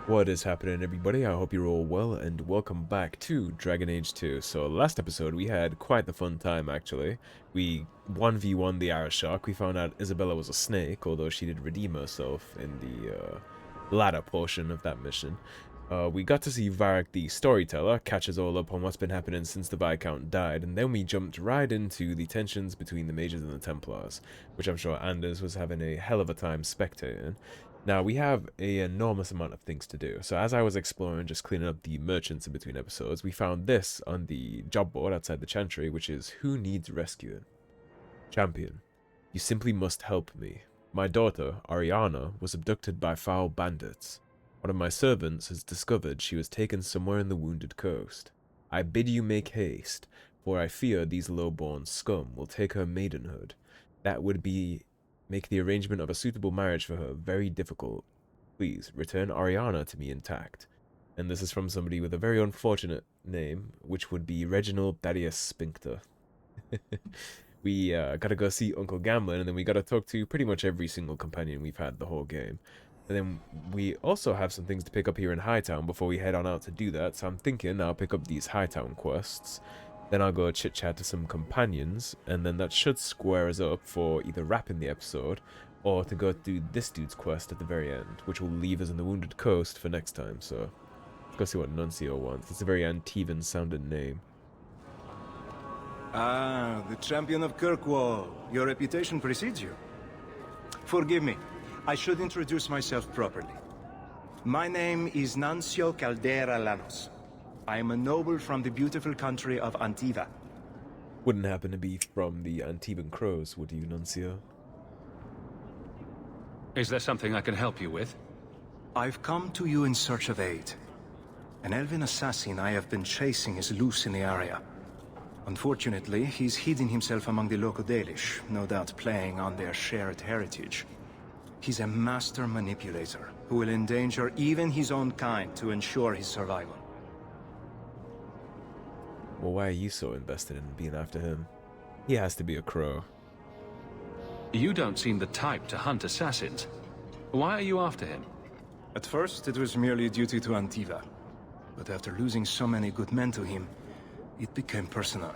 What is happening, everybody? I hope you're all well, and welcome back to Dragon Age 2. So, last episode, we had quite the fun time, actually. We 1v1 the Arashark. We found out Isabela was a snake, although she did redeem herself in the latter portion of that mission. We got to see Varric the storyteller catch us all up on what's been happening since the Viscount died, and then we jumped right into the tensions between the Mages and the Templars, which I'm sure Anders was having a hell of a time spectating. Now, we have an enormous amount of things to do. So as I was exploring, just cleaning up the merchants in between episodes, we found this on the job board outside the Chantry, which is, who needs rescuing? Champion, you simply must help me. My daughter, Ariana, was abducted by foul bandits. One of my servants has discovered she was taken somewhere in the Wounded Coast. I bid you make haste, for I fear these low-born scum will take her maidenhood. That would make the arrangement of a suitable marriage for her very difficult. Please, return Ariana to me intact. And this is from somebody with a very unfortunate name, which would be Reginald Thaddeus Spincter. We gotta go see Uncle Gamlin, and then we gotta talk to pretty much every single companion we've had the whole game. And then we also have some things to pick up here in Hightown before we head on out to do that, so I'm thinking I'll pick up these Hightown quests. Then I'll go chit-chat to some companions, and then that should square us up for either wrapping the episode, or to go do this dude's quest at the very end, which will leave us in the Wounded Coast for next time, so let's go see what Nuncio wants. It's a very Antivan-sounding name. Ah, the champion of Kirkwall. Your reputation precedes you. Forgive me. I should introduce myself properly. My name is Nuncio Caldera Lanos. I am a noble from the beautiful country of Antiva. Wouldn't happen to be from the Antivan Crows, would you, Nuncio? Is there something I can help you with? I've come to you in search of aid. An elven assassin I have been chasing is loose in the area. Unfortunately, he's hidden himself among the local Dalish, no doubt playing on their shared heritage. He's a master manipulator, who will endanger even his own kind to ensure his survival. Well, why are you so invested in being after him? He has to be a crow. You don't seem the type to hunt assassins. Why are you after him? At first, it was merely a duty to Antiva. But after losing so many good men to him, it became personal.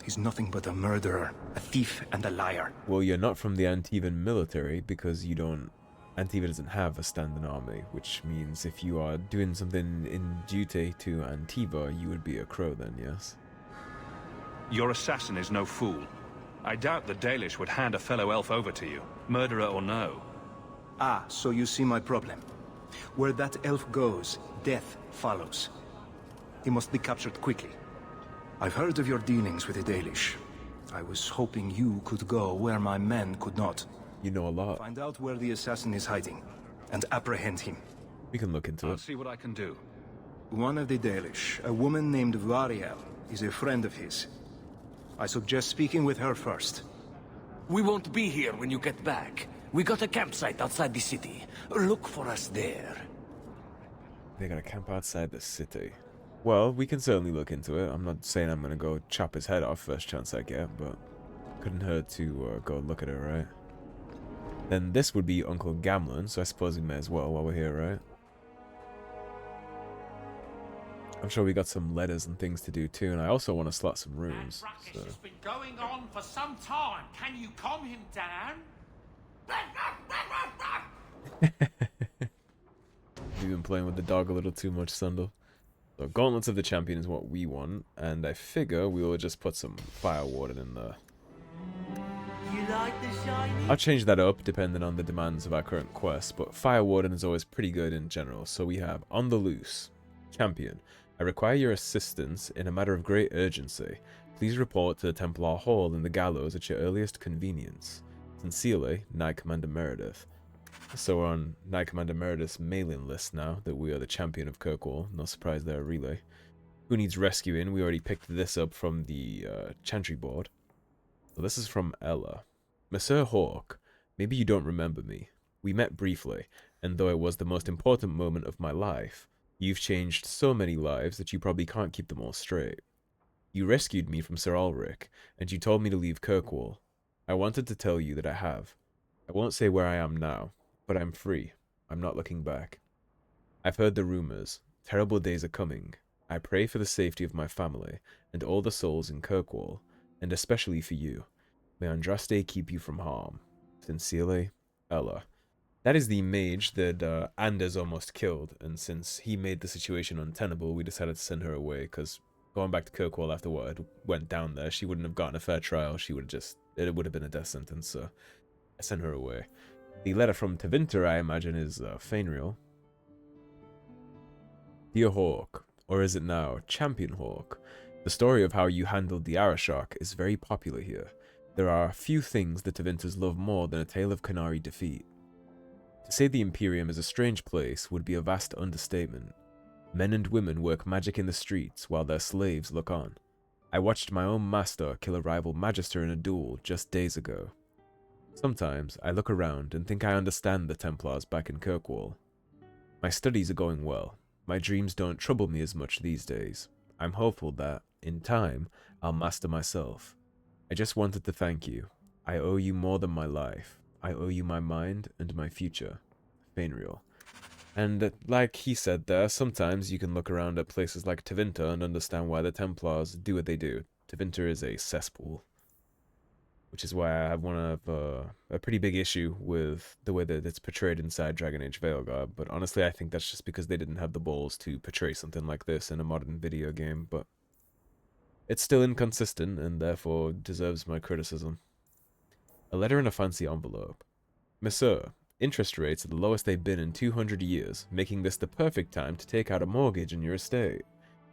He's nothing but a murderer, a thief, and a liar. Well, you're not from the Antivan military because you don't... Antiva doesn't have a standing army, which means if you are doing something in duty to Antiva, you would be a crow then, yes? Your assassin is no fool. I doubt the Dalish would hand a fellow elf over to you, murderer or no. Ah, so you see my problem. Where that elf goes, death follows. He must be captured quickly. I've heard of your dealings with the Dalish. I was hoping you could go where my men could not. You know a lot. Find out where the assassin is hiding, and apprehend him. We can look into I'll it. see what I can do. One of the Dalish, a woman named Variel, is a friend of his. I suggest speaking with her first. We won't be here when you get back. We got a campsite outside the city. Look for us there. They got a camp outside the city. Well, we can certainly look into it. I'm not saying I'm gonna go chop his head off first chance I get, but couldn't hurt to go look at it, right? Then this would be Uncle Gamlin, so I suppose we may as well while we're here, right? I'm sure we got some letters and things to do too, and I also want to slot some rooms. That ruckus So. has been going on for some time. Can you calm him down? You've been playing with the dog a little too much, Sundal. So Gauntlets of the Champion is what we want, and I figure we will just put some Fire Warden in there. You like the shiny? I'll change that up depending on the demands of our current quest, but Fire Warden is always pretty good in general. So we have On the Loose, Champion. I require your assistance in a matter of great urgency. Please report to the Templar Hall in the Gallows at your earliest convenience. Sincerely, Knight Commander Meredith. So we're on Knight Commander Meredith's mailing list now that we are the champion of Kirkwall. No surprise there, relay. Who needs rescuing? We already picked this up from the Chantry board. So this is from Ella. Monsieur Hawk, maybe you don't remember me. We met briefly, and though it was the most important moment of my life, you've changed so many lives that you probably can't keep them all straight. You rescued me from Sir Ulrich, and you told me to leave Kirkwall. I wanted to tell you that I have. I won't say where I am now, but I'm free. I'm not looking back. I've heard the rumors. Terrible days are coming. I pray for the safety of my family and all the souls in Kirkwall, and especially for you. May Andraste keep you from harm. Sincerely, Ella. That is the mage that Anders almost killed, and since he made the situation untenable, we decided to send her away, because going back to Kirkwall after what had went down there, she wouldn't have gotten a fair trial. She would have it would have been a death sentence, so I sent her away. The letter from Tevinter, I imagine, is Fenris. Dear Hawk, or is it now Champion Hawk? The story of how you handled the Arashok is very popular here. There are few things the Tevinters love more than a tale of Qunari defeat. To say the Imperium is a strange place would be a vast understatement. Men and women work magic in the streets while their slaves look on. I watched my own master kill a rival magister in a duel just days ago. Sometimes I look around and think I understand the Templars back in Kirkwall. My studies are going well. My dreams don't trouble me as much these days. I'm hopeful that, in time, I'll master myself. I just wanted to thank you. I owe you more than my life. I owe you my mind and my future. Fenris. And like he said there, sometimes you can look around at places like Tevinter and understand why the Templars do what they do. Tevinter is a cesspool. Which is why I have a pretty big issue with the way that it's portrayed inside Dragon Age Veilguard, but honestly I think that's just because they didn't have the balls to portray something like this in a modern video game, but it's still inconsistent and therefore deserves my criticism. A letter in a fancy envelope. Monsieur, interest rates are the lowest they've been in 200 years, making this the perfect time to take out a mortgage on your estate.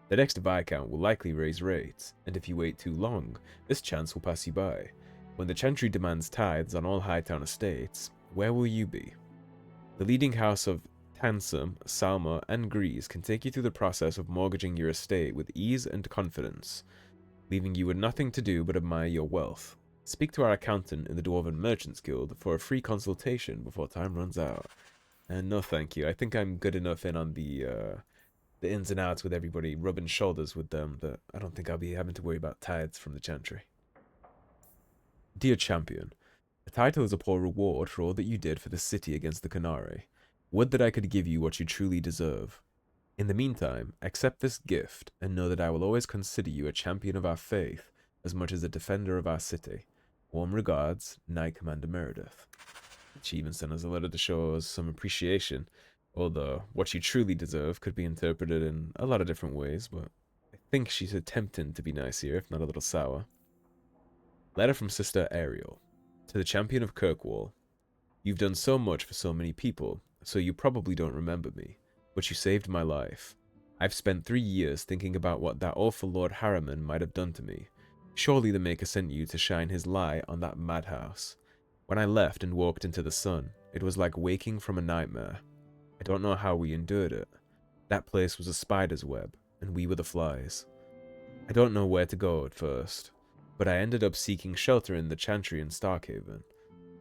The next Viscount will likely raise rates, and if you wait too long, this chance will pass you by. When the Chantry demands tithes on all Hightown estates, where will you be? The leading house of Tansum, Salma, and Grease can take you through the process of mortgaging your estate with ease and confidence, leaving you with nothing to do but admire your wealth. Speak to our accountant in the Dwarven Merchants Guild for a free consultation before time runs out. And no thank you, I think I'm good enough in on the ins and outs with everybody, rubbing shoulders with them, that I don't think I'll be having to worry about tithes from the Chantry. Dear Champion, the title is a poor reward for all that you did for the city against the Qunari. Would that I could give you what you truly deserve. In the meantime, accept this gift, and know that I will always consider you a champion of our faith, as much as a defender of our city. Warm regards, Knight Commander Meredith. She even sent us a letter to show us some appreciation, although what you truly deserve could be interpreted in a lot of different ways, but I think she's attempting to be nice here, if not a little sour. Letter from Sister Ariel. To the Champion of Kirkwall. You've done so much for so many people, so you probably don't remember me, but you saved my life. I've spent 3 years thinking about what that awful Lord Harriman might have done to me. Surely the Maker sent you to shine his light on that madhouse. When I left and walked into the sun, it was like waking from a nightmare. I don't know how we endured it. That place was a spider's web, and we were the flies. I don't know where to go at first, but I ended up seeking shelter in the Chantry in Starkhaven.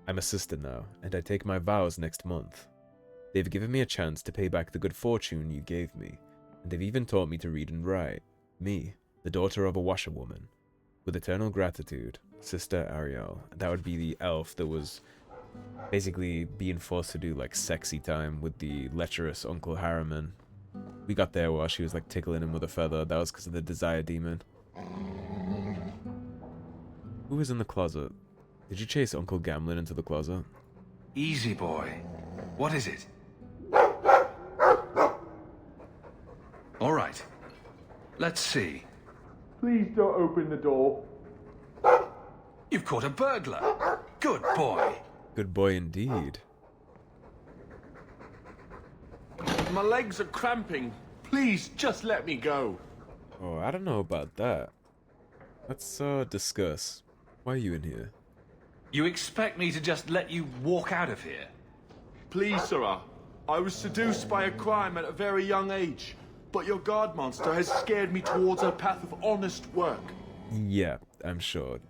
I'm a sister now, and I take my vows next month. They've given me a chance to pay back the good fortune you gave me, and they've even taught me to read and write. Me, the daughter of a washerwoman. With eternal gratitude, Sister Ariel. That would be the elf that was basically being forced to do like sexy time with the lecherous Uncle Harriman. We got there while she was like tickling him with a feather. That was because of the desire demon. Who is in the closet? Did you chase Uncle Gamlin into the closet? Easy, boy. What is it? All right. Let's see. Please don't open the door. You've caught a burglar. Good boy. Good boy indeed. My legs are cramping. Please, just let me go. Oh, I don't know about that. Let's discuss. Why are you in here? You expect me to just let you walk out of here? Please, sirrah. I was seduced by a crime at a very young age, but your guard monster has scared me towards a path of honest work. Yeah, I'm sure.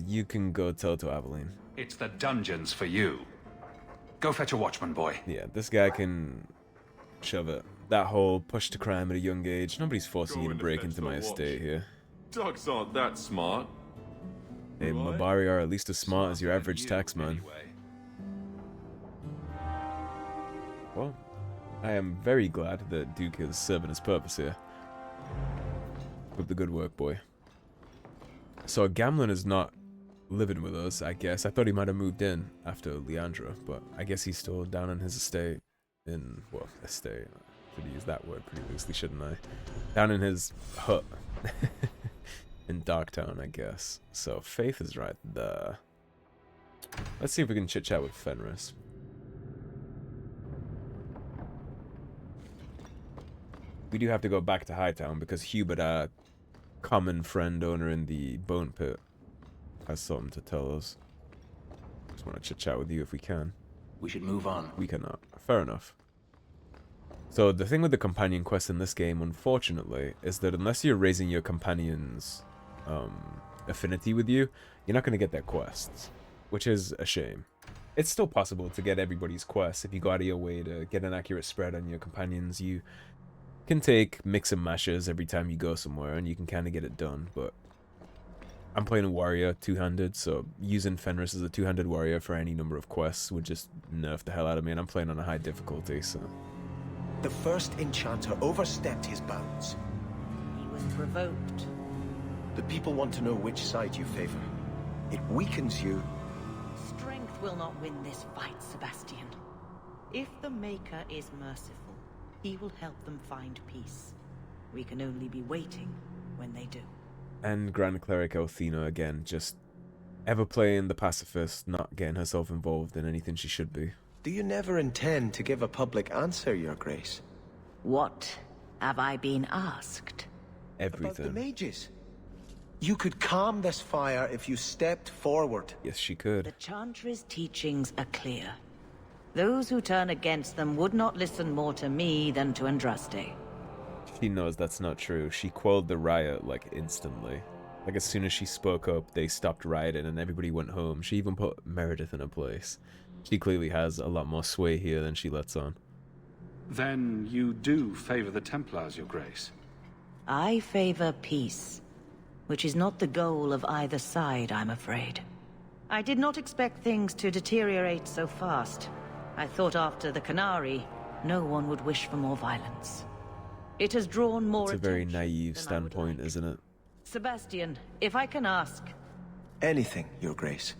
You can go tell to Aveline. It's the dungeons for you. Go fetch a watchman, boy. Yeah, this guy can shove it. That whole push to crime at a young age. Nobody's forcing you to break into my estate here. Dogs aren't that smart. Hey, Mabari are at least as smart as your average taxman. Anyway. Well, I am very glad that Duke is serving his purpose here. With the good work, boy. So Gamlen is not living with us, I guess. I thought he might have moved in after Leandra, but I guess he's still down in his estate. Well, estate. I should use that word pretty loosely, shouldn't I? Down in his hut. In Darktown, I guess. So Faith is right there. Let's see if we can chit-chat with Fenris. We do have to go back to Hightown because Hubert, our common friend owner in the Bone Pit, has something to tell us. Just want to chit-chat with you if we can. We should move on. We cannot. Fair enough. So the thing with the companion quest in this game, unfortunately, is that unless you're raising your companion's affinity with you, you're not going to get their quests, which is a shame. It's still possible to get everybody's quests if you go out of your way to get an accurate spread on your companions. You can take mix and matches every time you go somewhere, and you can kind of get it done, but I'm playing a warrior two-handed, so using Fenris as a two-handed warrior for any number of quests would just nerf the hell out of me, and I'm playing on a high difficulty, so... The first enchanter overstepped his bounds. He was provoked. The people want to know which side you favor. It weakens you. Strength will not win this fight, Sebastian. If the Maker is merciful, he will help them find peace. We can only be waiting when they do. And Grand Cleric Elthina, again, just ever playing the pacifist, not getting herself involved in anything she should be. Do you never intend to give a public answer, Your Grace? What have I been asked? Everything. About the mages. You could calm this fire if you stepped forward. Yes, she could. The Chantry's teachings are clear. Those who turn against them would not listen more to me than to Andraste. She knows that's not true. She quelled the riot, like, instantly. Like, as soon as she spoke up, they stopped rioting and everybody went home. She even put Meredith in her place. She clearly has a lot more sway here than she lets on. Then you do favor the Templars, Your Grace? I favor peace, which is not the goal of either side, I'm afraid. I did not expect things to deteriorate so fast. I thought after the Qunari, no one would wish for more violence. It has drawn more attention. It's a very naive standpoint, isn't it? Sebastian, if I can ask. Anything, Your Grace.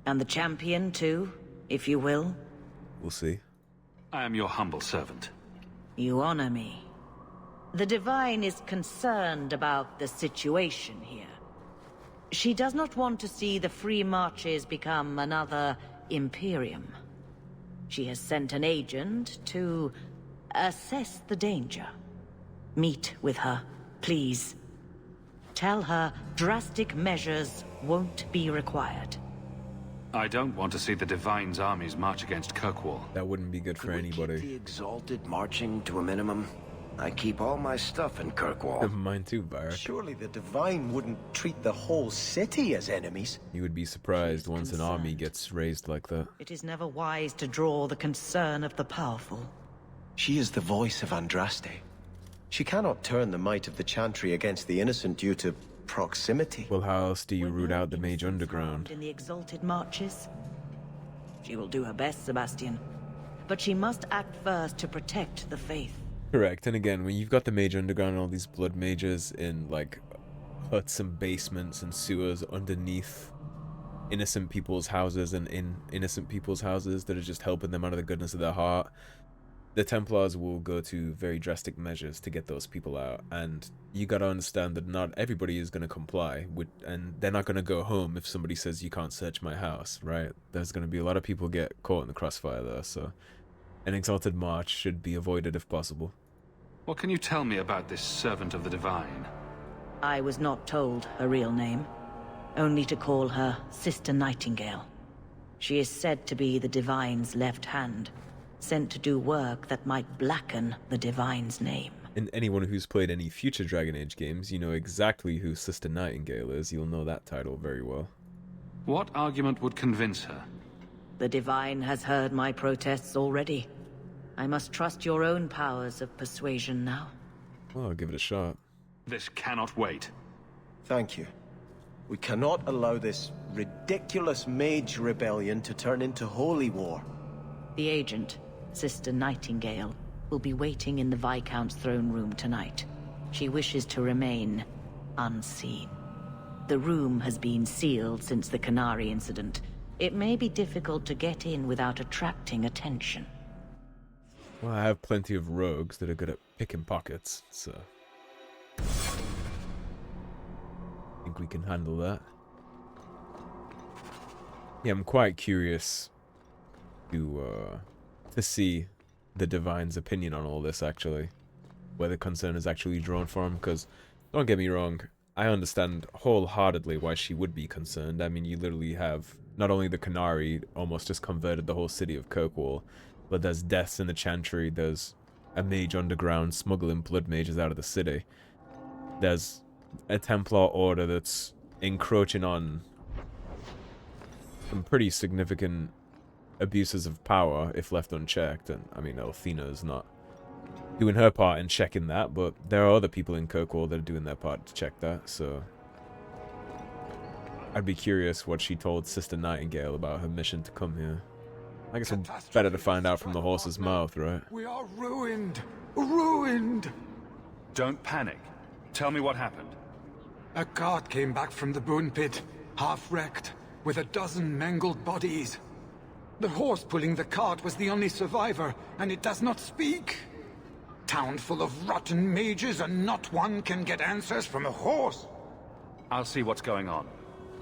And the champion, too, if you will. We'll see. I am your humble servant. You honor me. The Divine is concerned about the situation here. She does not want to see the Free Marches become another Imperium. She has sent an agent to assess the danger. Meet with her, please. Tell her drastic measures won't be required. I don't want to see the Divine's armies march against Kirkwall. That wouldn't be good for anybody. Keep the Exalted marching to a minimum. I keep all my stuff in Kirkwall. Mine too, Varric. Surely the Divine wouldn't treat the whole city as enemies. You would be surprised once an army gets raised like that. It is never wise to draw the concern of the powerful. She is the voice of Andraste. She cannot turn the might of the Chantry against the innocent due to proximity. Well, how else do you root out the Mage Underground? In the Exalted marches? She will do her best, Sebastian. But she must act first to protect the faith. Correct, and again, when you've got the Mage Underground and all these blood mages in, like, huts and basements and sewers underneath innocent people's houses and in innocent people's houses that are just helping them out of the goodness of their heart, the Templars will go to very drastic measures to get those people out, and you gotta understand that not everybody is gonna comply, and they're not gonna go home if somebody says you can't search my house, right? There's gonna be a lot of people get caught in the crossfire there, so an Exalted March should be avoided if possible. What can you tell me about this servant of the Divine? I was not told her real name, only to call her Sister Nightingale. She is said to be the Divine's left hand, sent to do work that might blacken the Divine's name. And anyone who's played any future Dragon Age games, you know exactly who Sister Nightingale is. You'll know that title very well. What argument would convince her? The Divine has heard my protests already. I must trust your own powers of persuasion now. Well, I'll give it a shot. This cannot wait. Thank you. We cannot allow this ridiculous mage rebellion to turn into holy war. The agent, Sister Nightingale, will be waiting in the Viscount's throne room tonight. She wishes to remain unseen. The room has been sealed since the Qunari incident. It may be difficult to get in without attracting attention. Well, I have plenty of rogues that are good at picking pockets, so I think we can handle that. Yeah, I'm quite curious to see the Divine's opinion on all this, actually. Whether concern is actually drawn for him, because, don't get me wrong, I understand wholeheartedly why she would be concerned. I mean, you literally have not only the Qunari almost just converted the whole city of Kirkwall, but there's deaths in the Chantry, there's a mage underground smuggling blood mages out of the city. There's a Templar order that's encroaching on some pretty significant abuses of power if left unchecked, and I mean, Elthina is not doing her part in checking that, but there are other people in Kirkwall that are doing their part to check that, so I'd be curious what she told Sister Nightingale about her mission to come here. I guess it's better to find out from the horse's mouth, right? We are ruined! Ruined! Don't panic. Tell me what happened. A cart came back from the bone pit, half wrecked, with a dozen mangled bodies. The horse pulling the cart was the only survivor, and it does not speak. Town full of rotten mages, and not one can get answers from a horse. I'll see what's going on.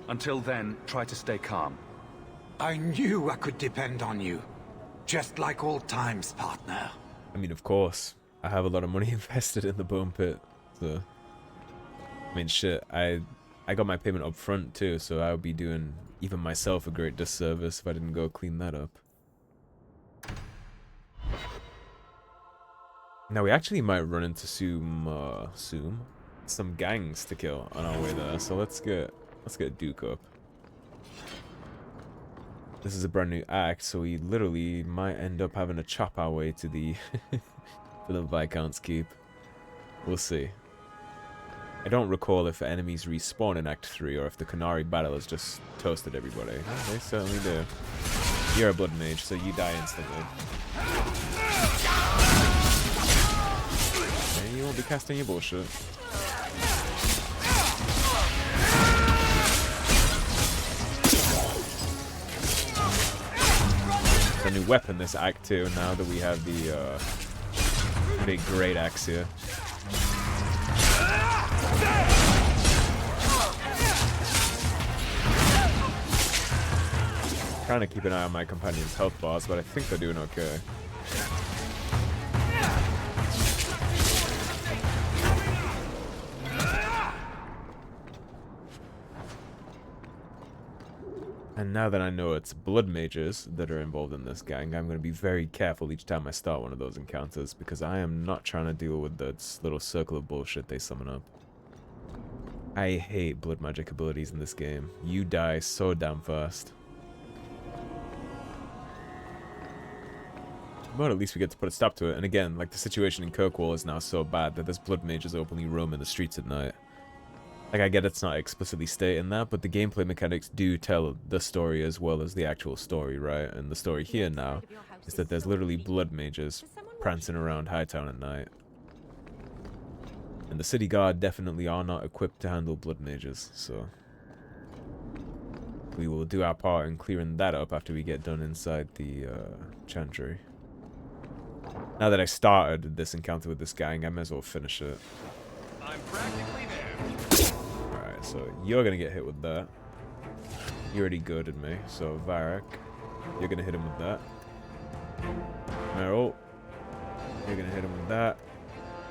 Until then, try to stay calm. I knew I could depend on you. Just like old times, partner. I mean, of course. I have a lot of money invested in the bone pit, so... I mean, shit, I got my payment up front, too, so I would be doing even myself a great disservice if I didn't go clean that up. Now, we actually might run into some gangs to kill on our way there, so let's get Duke up. This is a brand new act, so we literally might end up having to chop our way to the to the Viscount's keep. We'll see. I don't recall if enemies respawn in Act 3 or if the Qunari battle has just toasted everybody. Oh, they certainly do. You're a blood mage, so you die instantly. And you won't be casting your bullshit. A new weapon this act 2 now that we have the big great axe here. Trying to keep an eye on my companion's health bars, but I think they're doing okay. And now that I know it's blood mages that are involved in this gang, I'm going to be very careful each time I start one of those encounters, because I am not trying to deal with this little circle of bullshit they summon up. I hate blood magic abilities in this game. You die so damn fast. But at least we get to put a stop to it. And again, like, the situation in Kirkwall is now so bad that this blood mages openly roam in the streets at night. Like, I get it's not explicitly stating that, but the gameplay mechanics do tell the story as well as the actual story, right? And the story here now is that there's literally blood mages prancing around Hightown at night. And the city guard definitely are not equipped to handle blood mages, so... we will do our part in clearing that up after we get done inside the Chantry. Now that I started this encounter with this gang, I may as well finish it. I'm practically there. Alright, so you're gonna get hit with that. You already goaded me, so Varric, you're gonna hit him with that. Merrill, you're gonna hit him with that.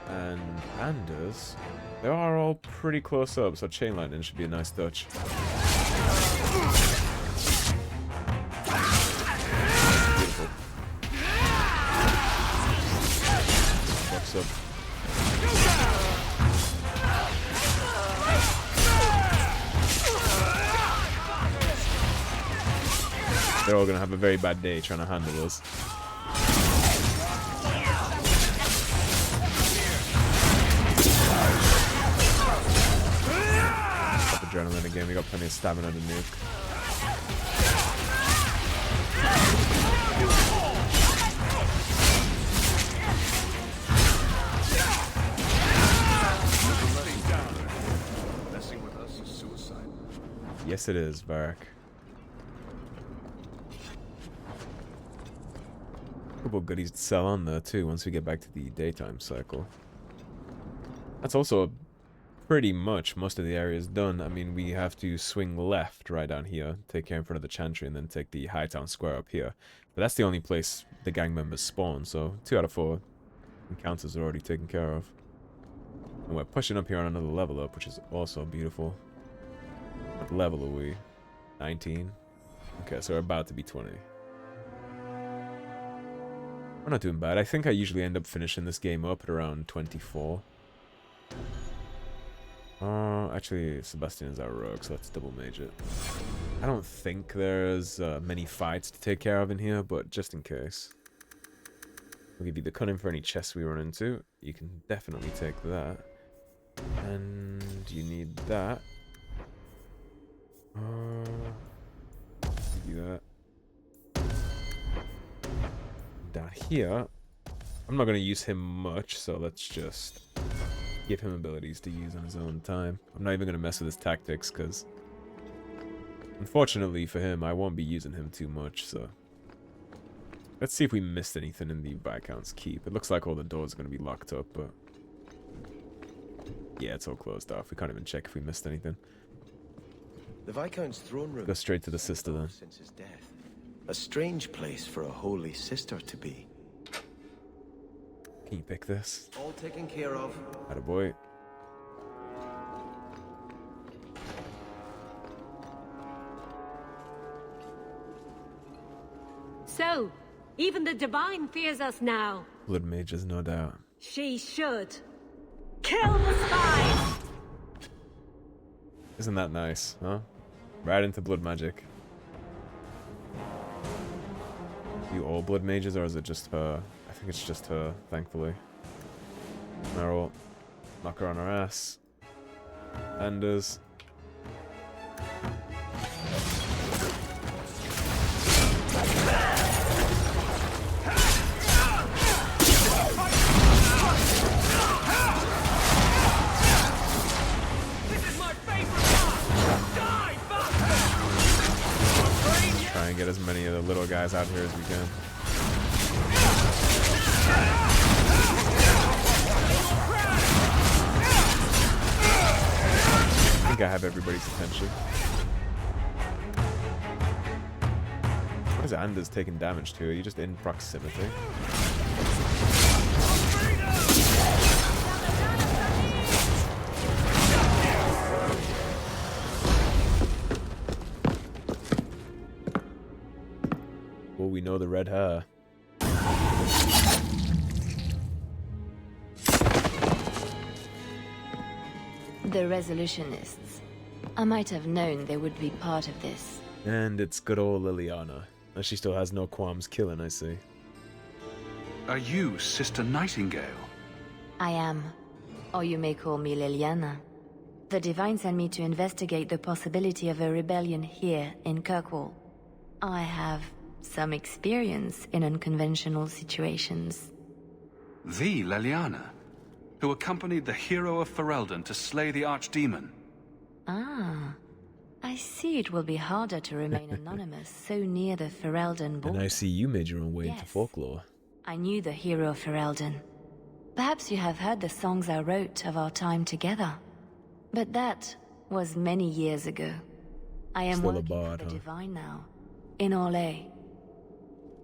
And Anders, they are all pretty close up, so chain lightning should be a nice touch. Beautiful. What's up? They're all gonna have a very bad day trying to handle us. Adrenaline again, we got plenty of stamina to nuke. Yes, it is, Varric. Couple goodies to sell on there too once we get back to the daytime cycle. That's also pretty much most of the area is done. I mean, we have to swing left right down here, take care in front of the Chantry, and then take the Hightown Square up here. But that's the only place the gang members spawn, so 2 out of 4 encounters are already taken care of. And we're pushing up here on another level up, which is also beautiful. What level are we? 19? Okay, so we're about to be 20. We're not doing bad. I think I usually end up finishing this game up at around 24. Actually, Sebastian is our rogue, so let's double mage it. I don't think there's many fights to take care of in here, but just in case. We'll give you the cunning for any chests we run into. You can definitely take that. And you need that. Give you that. Down here, I'm not going to use him much, so let's just give him abilities to use on his own time. I'm not even going to mess with his tactics, because unfortunately for him, I won't be using him too much, so let's see if we missed anything in the Viscount's keep. It looks like all the doors are going to be locked up, but yeah, it's all closed off. We can't even check if we missed anything. The Viscount's throne room. Go straight to the sister then. Since his death. A strange place for a holy sister to be. Can you pick this? All taken care of. Attaboy. So, even the Divine fears us now. Blood mages, no doubt. She should. Kill the spies! Isn't that nice, huh? Right into blood magic. You all blood mages, or is it just her? I think it's just her, thankfully. Meryl, knock her on her ass. Anders. Try and get as many of the little guys out here as we can. I think I have everybody's attention. Why is Anders taking damage to? Are you just in proximity? Well, we know the red hair. The Resolutionists. I might have known they would be part of this. And it's good old Liliana. And she still has no qualms killing, I see. Are you Sister Nightingale? I am. Or you may call me Liliana. The Divine sent me to investigate the possibility of a rebellion here in Kirkwall. I have some experience in unconventional situations. The Liliana, who accompanied the hero of Ferelden to slay the archdemon. Ah, I see it will be harder to remain anonymous so near the Ferelden border. And I see you made your own way into Yes. folklore. I knew the hero of Ferelden. Perhaps you have heard the songs I wrote of our time together. But that was many years ago. I am Still a working bard, for the huh? Divine now, in Orlais.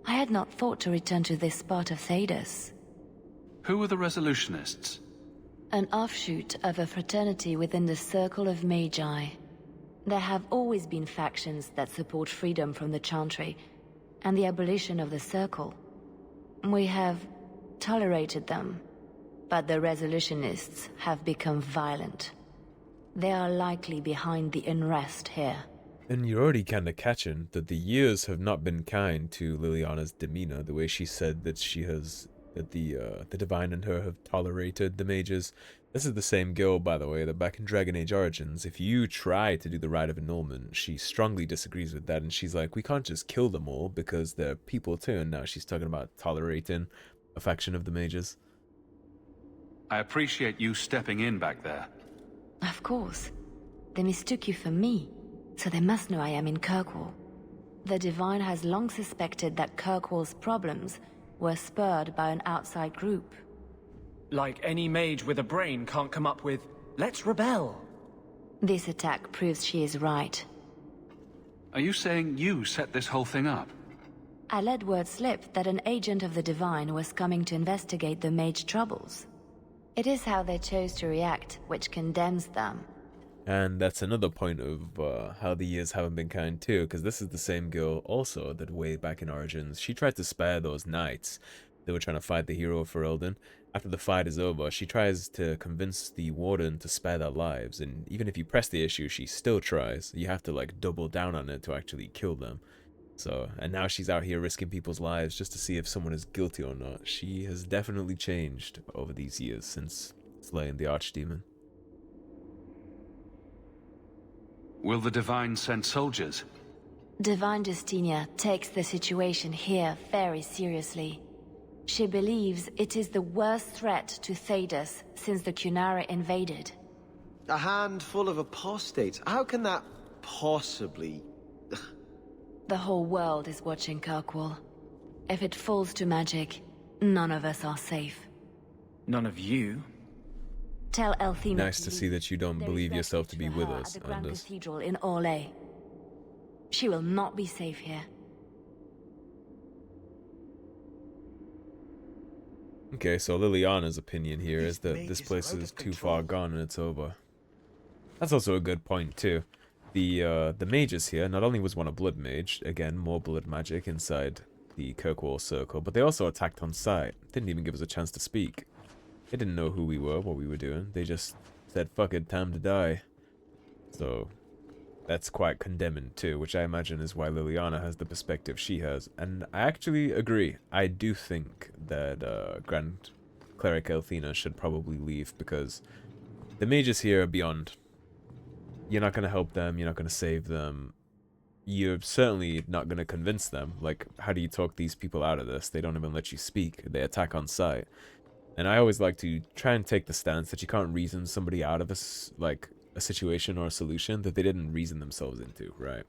I had not thought to return to this part of Thedas. Who are the Resolutionists? An offshoot of a fraternity within the Circle of Magi. There have always been factions that support freedom from the Chantry and the abolition of the Circle. We have tolerated them, but the Resolutionists have become violent. They are likely behind the unrest here. And you're already kinda catching that the years have not been kind to Liliana's demeanor, the way she said that she has, that the Divine and her have tolerated the mages. This is the same girl, by the way, that back in Dragon Age Origins, if you try to do the rite of annulment, she strongly disagrees with that, and she's like, we can't just kill them all, because they're people too, and now she's talking about tolerating a faction of the mages. I appreciate you stepping in back there. Of course. They mistook you for me. so they must know I am in Kirkwall. The Divine has long suspected that Kirkwall's problems were spurred by an outside group. Like any mage with a brain can't come up with, let's rebel. This attack proves she is right. Are you saying you set this whole thing up? I let word slip that an agent of the Divine was coming to investigate the Mage troubles. It is how they chose to react, which condemns them. And that's another point of how the years haven't been kind too, because this is the same girl also that way back in Origins, she tried to spare those knights that were trying to fight the hero of Ferelden. After the fight is over, she tries to convince the warden to spare their lives, and even if you press the issue, she still tries. You have to like double down on it to actually kill them. So, and now she's out here risking people's lives just to see if someone is guilty or not. She has definitely changed over these years since slaying the Archdemon. Will the Divine send soldiers? Divine Justinia takes the situation here very seriously. She believes it is the worst threat to Thedas since the Qunari invaded. A handful of apostates? How can that possibly... The whole world is watching Kirkwall. If it falls to magic, none of us are safe. None of you? Tell Elthina. Nice to see that you don't believe yourself to be with us, at the Grand Anders. Cathedral in Orlais. She will not be safe here. Okay, so Liliana's opinion here is that this place is too far gone and it's over. That's also a good point too. The mages here, not only was one a blood mage, again, more blood magic inside the Kirkwall circle, but they also attacked on sight. Didn't even give us a chance to speak. They didn't know who we were, what we were doing. They just said, fuck it, time to die. So, that's quite condemning too, which I imagine is why Liliana has the perspective she has. And I actually agree. I do think that Grand Cleric Elthina should probably leave, because the mages here are beyond. You're not going to help them, you're not going to save them. You're certainly not going to convince them. Like, how do you talk these people out of this? They don't even let you speak. They attack on sight. And I always like to try and take the stance that you can't reason somebody out of a situation or a solution that they didn't reason themselves into, right?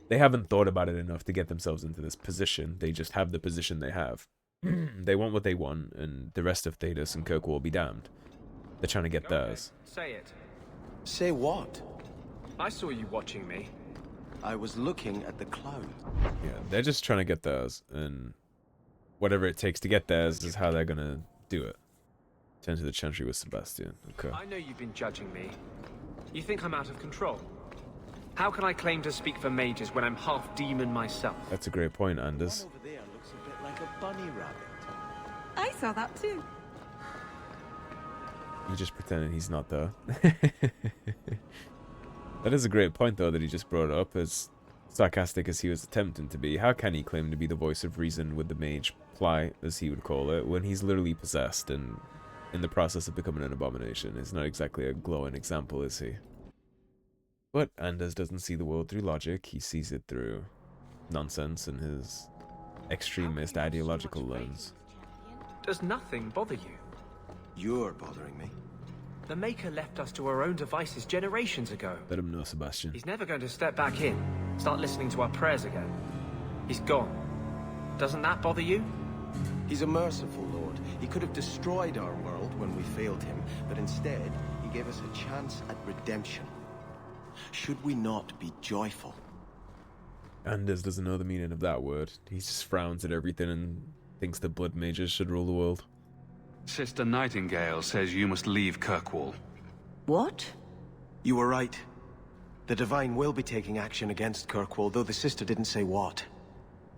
They haven't thought about it enough to get themselves into this position. They just have the position they have. They want what they want, and the rest of Thedas and Kirkwall will be damned. They're trying to get theirs. Say it. Say what? I saw you watching me. I was looking at the cloud. Yeah, they're just trying to get theirs, and whatever it takes to get theirs is how they're gonna do it. Turn to the Chantry with Sebastian. Okay. I know you've been judging me. You think I'm out of control? How can I claim to speak for mages when I'm half demon myself? That's a great point, Anders. One over there looks a bit like a bunny rabbit. I saw that too. He's just pretending he's not there. That is a great point, though, that he just brought up. As sarcastic as he was attempting to be, how can he claim to be the voice of reason with the mage ply, as he would call it, when he's literally possessed and in the process of becoming an abomination? It's not exactly a glowing example, is he? But Anders doesn't see the world through logic. He sees it through nonsense and his extremist ideological lens. Does nothing bother you? You're bothering me. The Maker left us to our own devices generations ago. Let him know, Sebastian. He's never going to step back in, start listening to our prayers again. He's gone. Doesn't that bother you? He's a merciful Lord. He could have destroyed our world when we failed him, but instead, he gave us a chance at redemption. Should we not be joyful? Anders doesn't know the meaning of that word. He just frowns at everything and thinks the blood mages should rule the world. Sister Nightingale says you must leave Kirkwall. What? You were right. The Divine will be taking action against Kirkwall, though the sister didn't say what.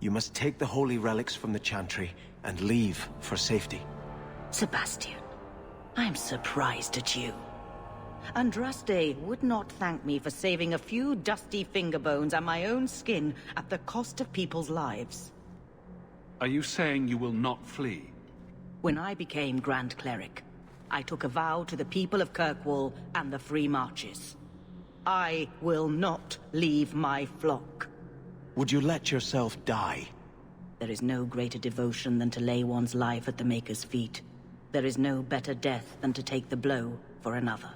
You must take the holy relics from the Chantry and leave for safety. Sebastian, I'm surprised at you. Andraste would not thank me for saving a few dusty finger bones and my own skin at the cost of people's lives. Are you saying you will not flee? When I became Grand Cleric, I took a vow to the people of Kirkwall and the Free Marches. I will not leave my flock. Would you let yourself die? There is no greater devotion than to lay one's life at the Maker's feet. There is no better death than to take the blow for another.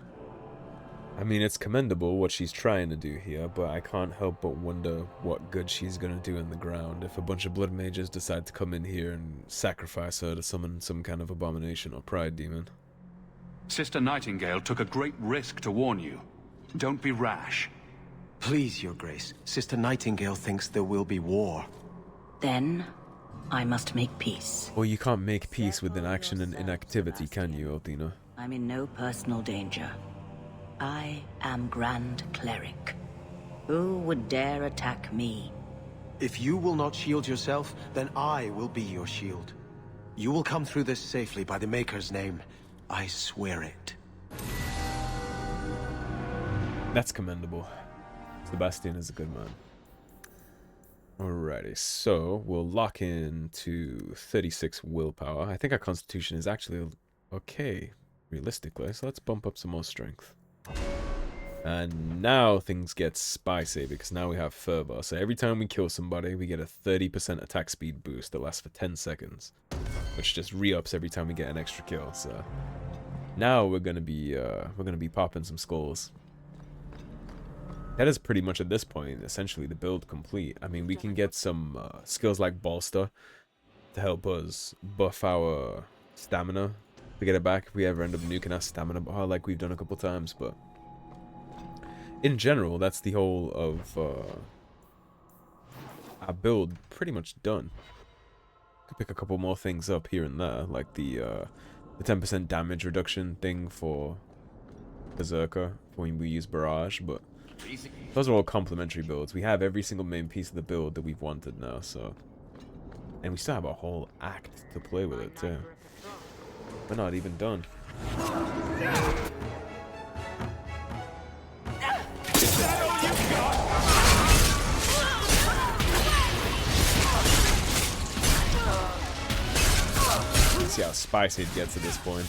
I mean, it's commendable what she's trying to do here, but I can't help but wonder what good she's gonna do in the ground if a bunch of blood mages decide to come in here and sacrifice her to summon some kind of abomination or pride demon. Sister Nightingale took a great risk to warn you. Don't be rash. Please, Your Grace. Sister Nightingale thinks there will be war. Then, I must make peace. Well, you can't make peace with inaction and inactivity, can you, Elthina? I'm in no personal danger. I am Grand Cleric. Who would dare attack me? If you will not shield yourself, then I will be your shield. You will come through this safely by the Maker's name. I swear it. That's commendable. Sebastian is a good man. Alrighty, so we'll lock in to 36 willpower. I think our constitution is actually okay, realistically, so let's bump up some more strength. And now things get spicy because now we have fervor. So every time we kill somebody, we get a 30% attack speed boost that lasts for 10 seconds, which just re-ups every time we get an extra kill. So now we're gonna be popping some skulls. That is pretty much at this point essentially the build complete. I mean, we can get some skills like bolster to help us buff our stamina to get it back if we ever end up nuking our stamina bar like we've done a couple times, but in general, that's the whole of our build pretty much done. Could pick a couple more things up here and there, like the 10% damage reduction thing for Berserker when we use Barrage, but those are all complementary builds. We have every single main piece of the build that we've wanted now, so... And we still have a whole act to play with it, too. We're not even done. See how spicy it gets at this point.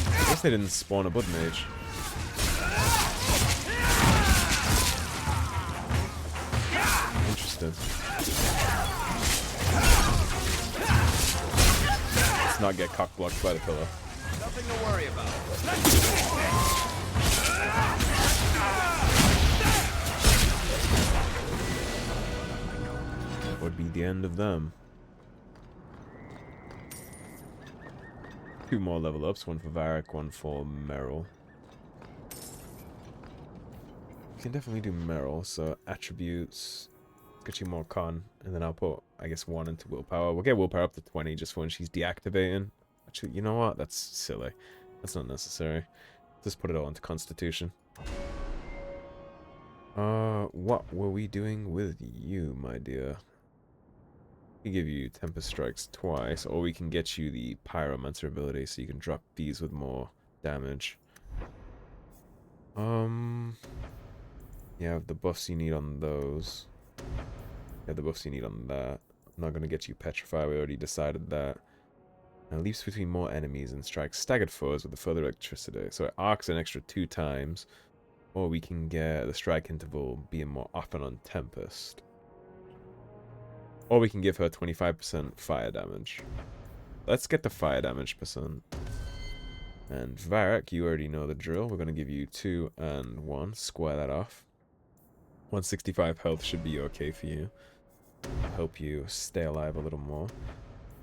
I guess they didn't spawn a blood mage. Interesting. Let's not get cock blocked by the pillar. Nothing to worry about. Would be the end of them. 2 more level ups, one for Varric, one for Merrill. We can definitely do Merrill, so attributes, get you more con, and then I'll put, I guess, 1 into willpower. We'll get willpower up to 20 just for when she's deactivating. Actually, you know what? That's silly. That's not necessary. Just put it all into constitution. What were we doing with you, my dear? We give you Tempest Strikes twice, or we can get you the Pyromancer ability so you can drop these with more damage. Yeah, the buffs you need on those. Yeah, the buffs you need on that. I'm not gonna get you Petrify, we already decided that. Now leaps between more enemies and strikes staggered foes with a further electricity. So it arcs an extra 2 times. Or we can get the strike interval being more often on Tempest. Or we can give her 25% fire damage. Let's get the fire damage percent. And Varric, you already know the drill. We're going to give you 2 and 1. Square that off. 165 health should be okay for you. Help you stay alive a little more.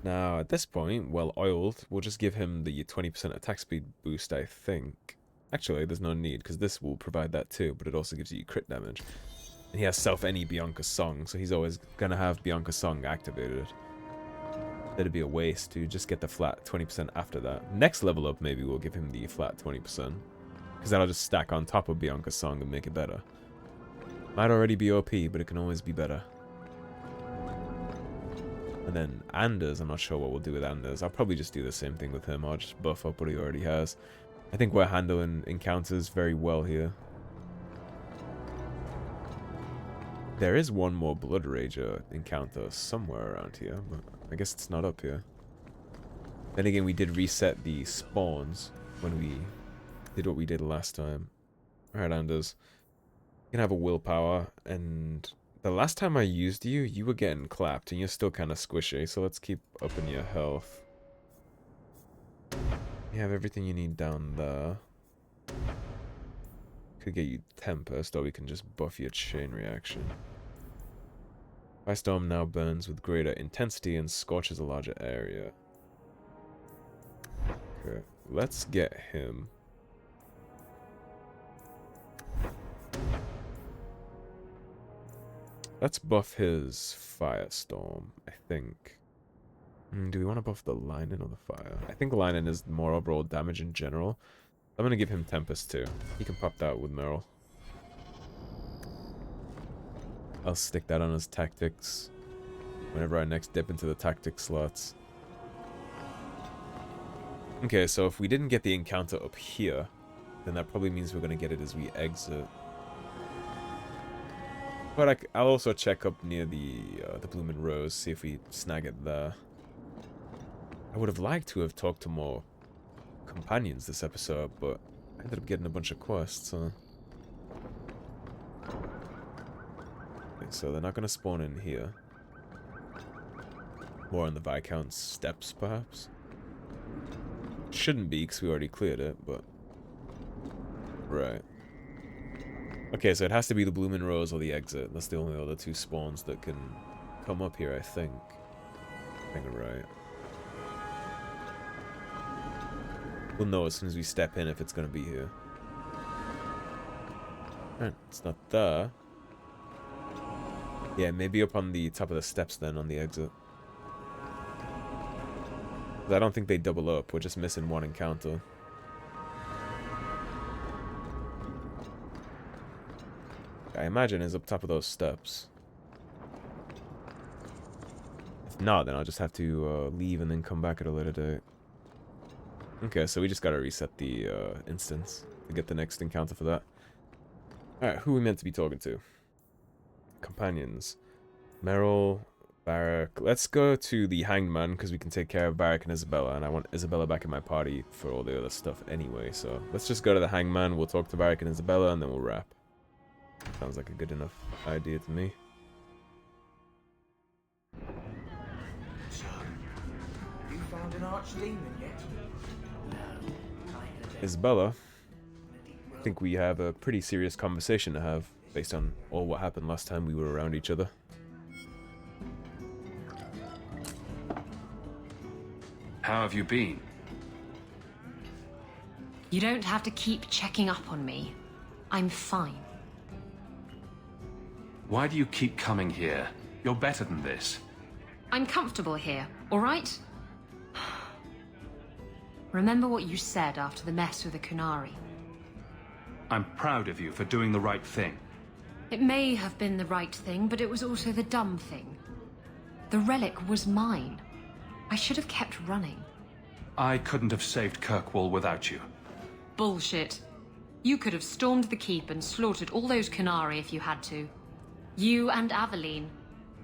Now, at this point, well oiled, we'll just give him the 20% attack speed boost, I think. Actually, there's no need, because this will provide that too, but it also gives you crit damage. And he has self-any Bianca's Song, so he's always going to have Bianca's Song activated. That'd be a waste to just get the flat 20% after that. Next level up, maybe we'll give him the flat 20%. Because that'll just stack on top of Bianca's Song and make it better. Might already be OP, but it can always be better. And then Anders, I'm not sure what we'll do with Anders. I'll probably just do the same thing with him. I'll just buff up what he already has. I think we're handling encounters very well here. There is one more Blood Rager encounter somewhere around here, but I guess it's not up here. Then again, we did reset the spawns when we did what we did last time. Alright, Anders. You can have a willpower, and the last time I used you, you were getting clapped, and you're still kind of squishy, so let's keep upping your health. You have everything you need down there. Could get you Tempest, or we can just buff your chain reaction. Firestorm now burns with greater intensity and scorches a larger area. Okay, let's get him. Let's buff his Firestorm, I think. Do we want to buff the Lightning or the Fire? I think Lightning is more overall damage in general. I'm going to give him Tempest too. He can pop that with Meryl. I'll stick that on his tactics whenever I next dip into the tactics slots. Okay, so if we didn't get the encounter up here, then that probably means we're going to get it as we exit. But I'll also check up near the Blooming Rose, see if we snag it there. I would have liked to have talked to more companions this episode, but I ended up getting a bunch of quests, huh? Okay, so they're not going to spawn in here. More on the Viscount's steps, perhaps? Shouldn't be, because we already cleared it, but... Right. Okay, so it has to be the Blooming Rose or the exit. That's the only other two spawns that can come up here, I think. I think I'm right. We'll know as soon as we step in if it's going to be here. Alright, it's not there. Yeah, maybe up on the top of the steps then, on the exit. I don't think they double up. We're just missing one encounter. I imagine is up top of those steps. If not, then I'll just have to leave and then come back at a later date. Okay, so we just gotta reset the instance to get the next encounter for that. Alright, who are we meant to be talking to? Companions. Meryl, Varric. Let's go to the Hanged Man, because we can take care of Varric and Isabela, and I want Isabela back in my party for all the other stuff anyway, so let's just go to the Hanged Man, we'll talk to Varric and Isabela, and then we'll wrap. Sounds like a good enough idea to me. So, you found an archdemon yet? Isabela, I think we have a pretty serious conversation to have, based on all what happened last time we were around each other. How have you been? You don't have to keep checking up on me. I'm fine. Why do you keep coming here? You're better than this. I'm comfortable here, all right? Remember what you said after the mess with the Qunari. I'm proud of you for doing the right thing. It may have been the right thing, but it was also the dumb thing. The relic was mine. I should have kept running. I couldn't have saved Kirkwall without you. Bullshit. You could have stormed the keep and slaughtered all those Qunari if you had to. You and Aveline.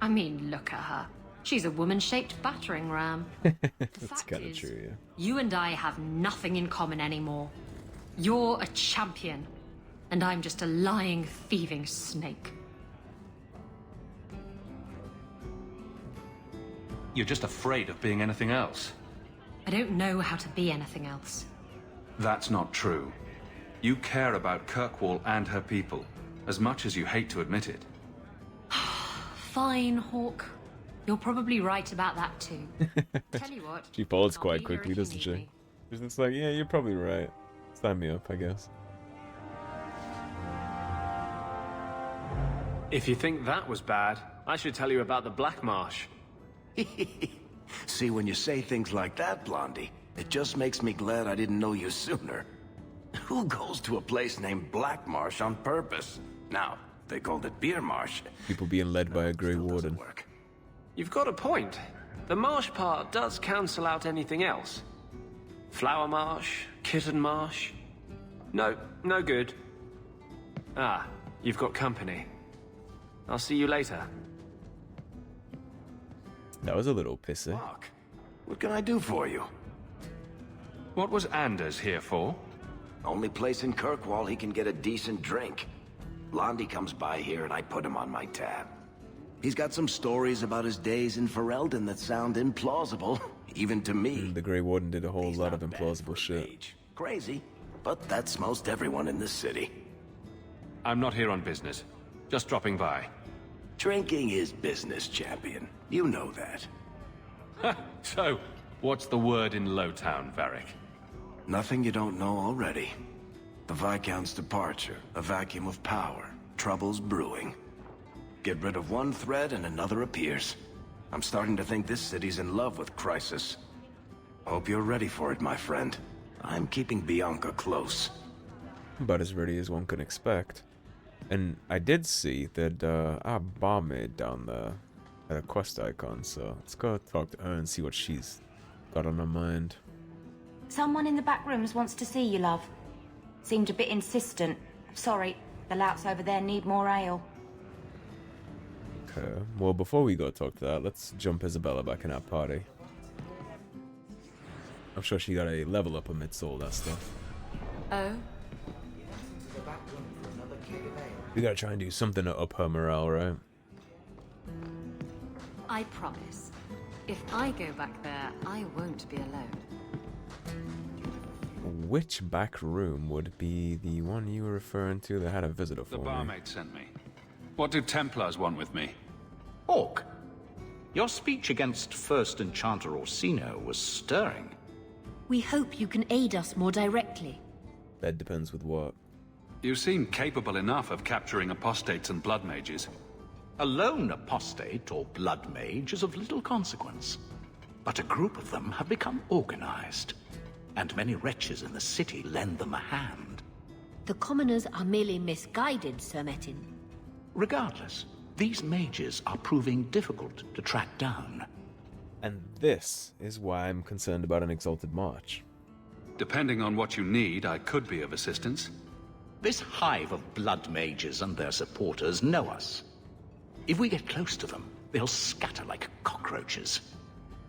I mean, look at her. She's a woman-shaped battering ram. That's kind of true, yeah. You and I have nothing in common anymore. You're a champion, and I'm just a lying, thieving snake. You're just afraid of being anything else. I don't know how to be anything else. That's not true. You care about Kirkwall and her people, as much as you hate to admit it. Fine, Hawk. You're probably right about that too. Tell you what. She folds quite quickly, doesn't she? She's just like, yeah, you're probably right. Sign me up, I guess. If you think that was bad, I should tell you about the Black Marsh. See, when you say things like that, Blondie, it just makes me glad I didn't know you sooner. Who goes to a place named Black Marsh on purpose? Now, they called it Beer Marsh. People being led by a Grey Warden. You've got a point. The marsh part does cancel out anything else. Flower Marsh, Kitten Marsh. No, no good. Ah, you've got company. I'll see you later. That was a little pissy. Fuck. What can I do for you? What was Anders here for? Only place in Kirkwall he can get a decent drink. Blondie comes by here and I put him on my tab. He's got some stories about his days in Ferelden that sound implausible, even to me. The Grey Warden did a whole lot of implausible shit. Crazy, but that's most everyone in this city. I'm not here on business. Just dropping by. Drinking is business, champion. You know that. So, what's the word in Lowtown, Varric? Nothing you don't know already. The Viscount's departure, a vacuum of power, troubles brewing. Get rid of one thread and another appears. I'm starting to think this city's in love with Crisis. Hope you're ready for it, my friend. I'm keeping Bianca close. About as ready as one could expect. And I did see that our barmaid down there had a quest icon, so let's go talk to her and see what she's got on her mind. Someone in the back rooms wants to see you, love. Seemed a bit insistent. Sorry, the louts over there need more ale. Okay, well before we go talk to that, let's jump Isabela back in our party. I'm sure she got a level up amidst all that stuff. Oh? We gotta try and do something to up her morale, right? I promise. If I go back there, I won't be alone. Which back room would be the one you were referring to that had a visitor for The me? barmaid sent me. What do Templars want with me? Orc, your speech against First Enchanter Orsino was stirring. We hope you can aid us more directly. That depends with what. You seem capable enough of capturing apostates and blood mages. A lone apostate or blood mage is of little consequence. But a group of them have become organized. And many wretches in the city lend them a hand. The commoners are merely misguided, Sir Metin. Regardless, these mages are proving difficult to track down. And this is why I'm concerned about an Exalted March. Depending on what you need, I could be of assistance. This hive of blood mages and their supporters know us. If we get close to them, they'll scatter like cockroaches.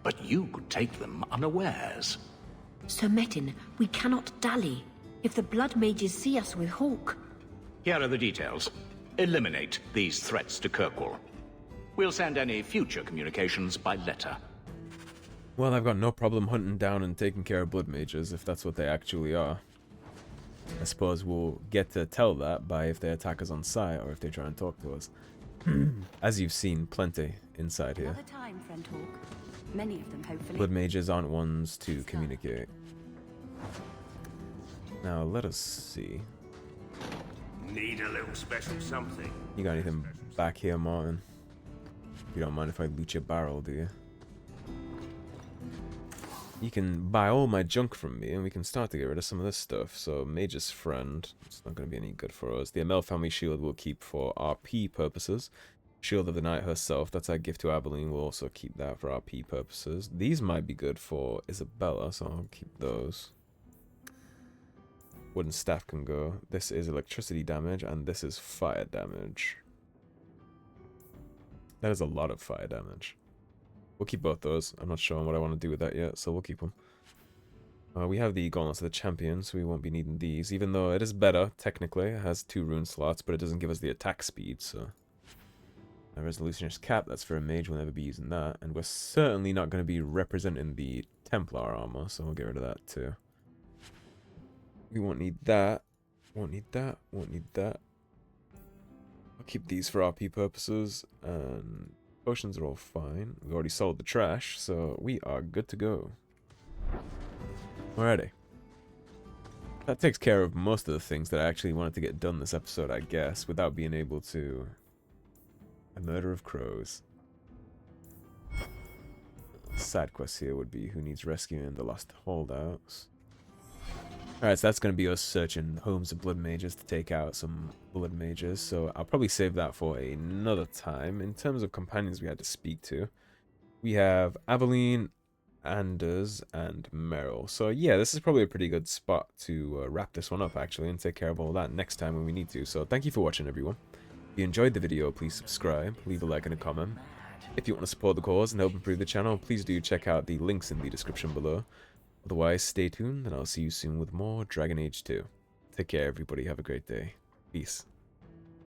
But you could take them unawares. Sir Metin, we cannot dally. If the blood mages see us with Hawk... Here are the details. Eliminate these threats to Kirkwall. We'll send any future communications by letter. Well, I've got no problem hunting down and taking care of blood mages, if that's what they actually are. I suppose we'll get to tell that by if they attack us on sight or if they try and talk to us. As you've seen, plenty inside here. Another time, friend Hawk. Many of them, hopefully. Blood mages aren't ones to communicate. Now, let us see. Need a little special something. You got anything back here, Martin? You don't mind if I loot your barrel, do you? You can buy all my junk from me, and we can start to get rid of some of this stuff. So, Mage's Friend, it's not going to be any good for us. The Amel family shield we'll keep for RP purposes. Shield of the Night herself, that's our gift to Aveline, we'll also keep that for RP purposes. These might be good for Isabela, so I'll keep those. Wooden staff can go. This is electricity damage, and this is fire damage. That is a lot of fire damage. We'll keep both those. I'm not sure on what I want to do with that yet, so we'll keep them. We have the Gauntlets of the Champion, so we won't be needing these, even though it is better, technically. It has 2 rune slots, but it doesn't give us the attack speed, so... A Resolutioner's Cap, that's for a mage, we'll never be using that. And we're certainly not going to be representing the Templar armor, so we'll get rid of that too. We won't need that. Won't need that. Won't need that. I'll keep these for RP purposes, and potions are all fine. We've already sold the trash, so we are good to go. Alrighty. That takes care of most of the things that I actually wanted to get done this episode, I guess, without being able to... A murder of crows. Side quest here would be who needs rescuing, the lost holdouts. Alright, so that's going to be us searching homes of blood mages to take out some blood mages, so I'll probably save that for another time. In terms of companions we had to speak to, we have Aveline, Anders, and Meryl. So yeah, this is probably a pretty good spot to wrap this one up actually, and take care of all that next time when we need to. So thank you for watching, everyone. If you enjoyed the video, please subscribe, leave a like and a comment. If you want to support the cause and help improve the channel, please do check out the links in the description below. Otherwise, stay tuned, and I'll see you soon with more Dragon Age 2. Take care, everybody. Have a great day. Peace.